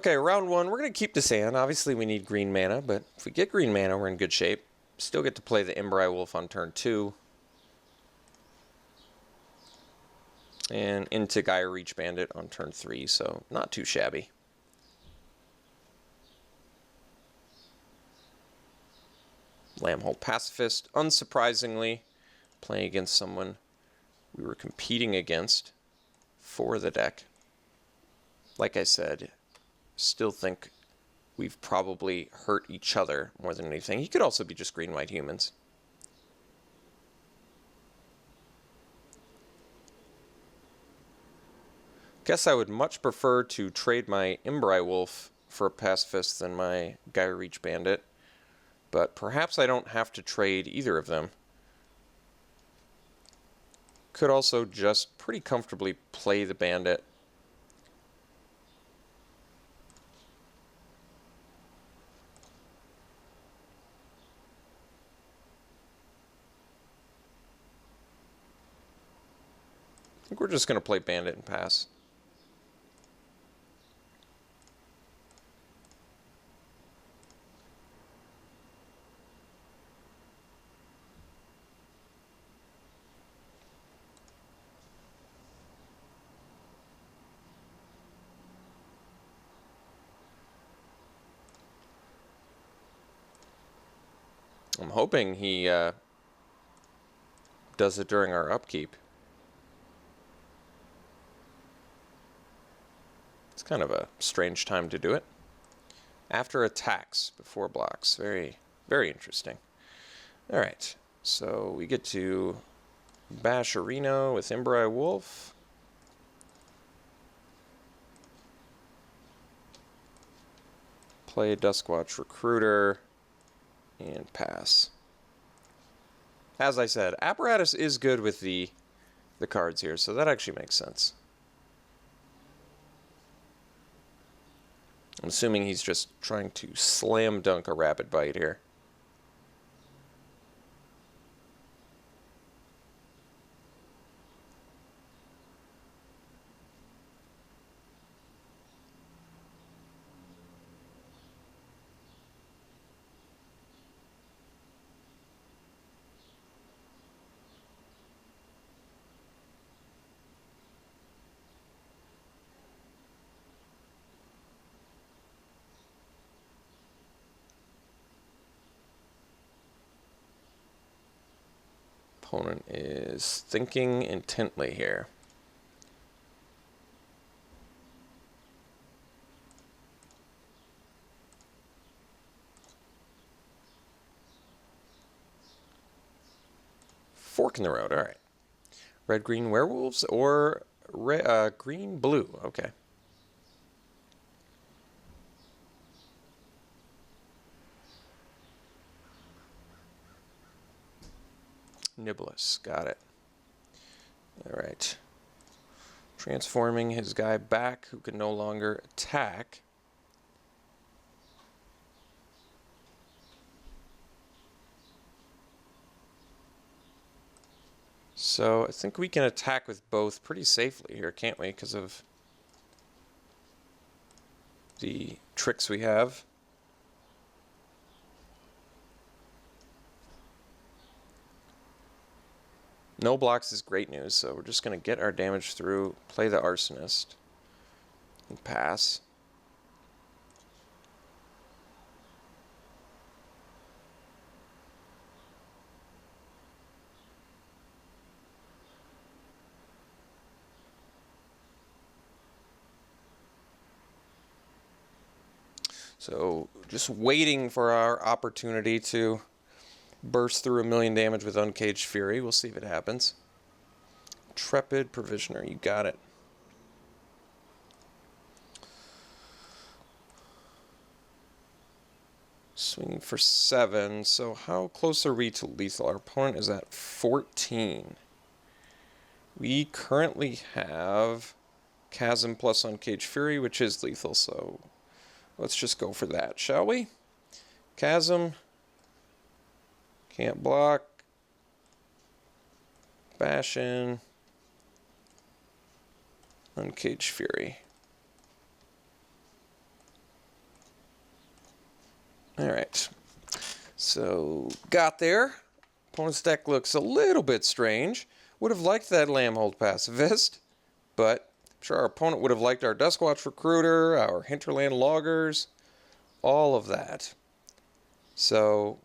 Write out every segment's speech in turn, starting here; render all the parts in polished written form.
Okay, round one, we're going to keep this hand. Obviously, we need green mana, but if we get green mana, we're in good shape. Still get to play the Embry Wolf on turn 2. And into Gaia Reach Bandit on turn 3, so not too shabby. Lambhold Pacifist, unsurprisingly, playing against someone we were competing against for the deck. Like I said, still think we've probably hurt each other more than anything. He could also be just green-white humans. Guess I would much prefer to trade my Embry Wolf for a Pacifist than my Gaia Reach Bandit, but perhaps I don't have to trade either of them. Could also just pretty comfortably play the Bandit. I think we're just going to play Bandit and pass. I'm hoping he does it during our upkeep. It's kind of a strange time to do it. After attacks, before blocks. Very, very interesting. All right, so we get to bash Arena with Embry Wolf. Play Duskwatch Recruiter. And pass. As I said, Apparatus is good with the cards here, so that actually makes sense. I'm assuming he's just trying to slam dunk a Rapid Bite here. Opponent is thinking intently here. Fork in the road, all right. Red-green werewolves or green-blue, okay. Niblis, got it. All right. Transforming his guy back who can no longer attack. So I think we can attack with both pretty safely here, can't we? Because of the tricks we have. No blocks is great news, so we're just going to get our damage through, play the Arsonist, and pass. So just waiting for our opportunity to burst through 1,000,000 damage with Uncaged Fury. We'll see if it happens. Intrepid Provisioner, you got it. Swinging for 7, so how close are we to lethal? Our opponent is at 14. We currently have Chasm plus Uncaged Fury, which is lethal, so let's just go for that, shall we? Chasm. Can't block. Bash in. Uncaged Fury. All right. So, got there. Opponent's deck looks a little bit strange. Would have liked that Lambhold Pacifist, but I'm sure our opponent would have liked our Duskwatch Recruiter, our Hinterland Loggers, all of that. So,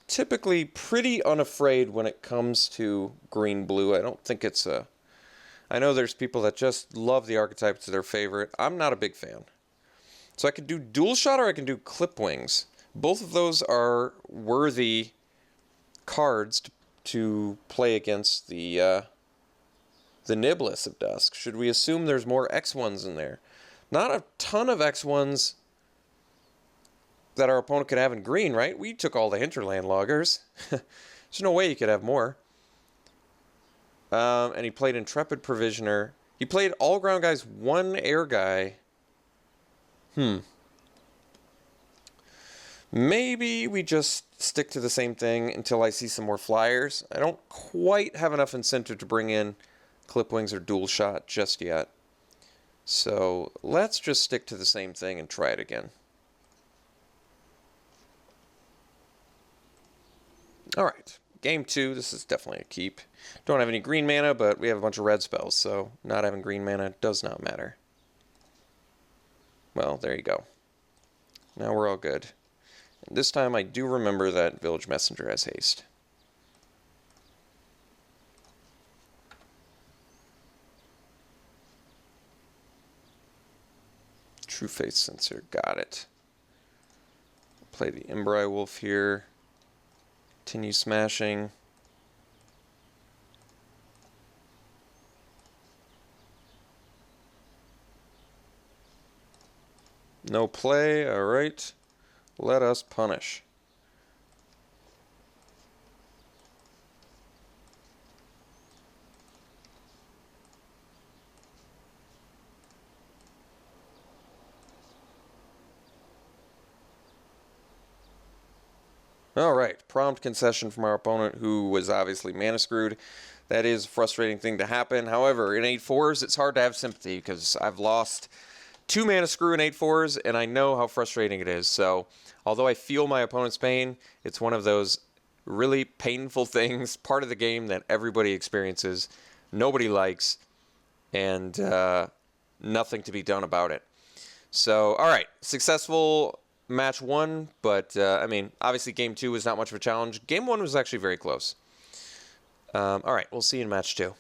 typically pretty unafraid when it comes to green-blue. I don't think it's a... I know there's people that just love the archetype, it's their favorite. I'm not a big fan. So I can do Dual Shot or I can do Clip Wings. Both of those are worthy cards to play against the Niblis of Dusk. Should we assume there's more X1s in there? Not a ton of X1s that our opponent could have in green, right? We took all the Hinterland Loggers. There's no way you could have more. And he played Intrepid Provisioner. He played all ground guys, one air guy. Maybe we just stick to the same thing until I see some more flyers. I don't quite have enough incentive to bring in Clip Wings or Dual Shot just yet. So let's just stick to the same thing and try it again. Alright, game 2, this is definitely a keep. Don't have any green mana, but we have a bunch of red spells, so not having green mana does not matter. Well, there you go. Now we're all good. And this time I do remember that Village Messenger has haste. True Faith Sensor, got it. Play the Embry Wolf here. Continue smashing. No play, alright. Let us punish. Alright, prompt concession from our opponent, who was obviously mana screwed. That is a frustrating thing to happen. However, in 8-4s, it's hard to have sympathy, because I've lost 2 mana screw in 8-4s, and I know how frustrating it is. So, although I feel my opponent's pain, it's one of those really painful things, part of the game that everybody experiences, nobody likes, and nothing to be done about it. So, alright, successful match 1, but, I mean, obviously game 2 was not much of a challenge. Game 1 was actually very close. Alright, we'll see you in match 2.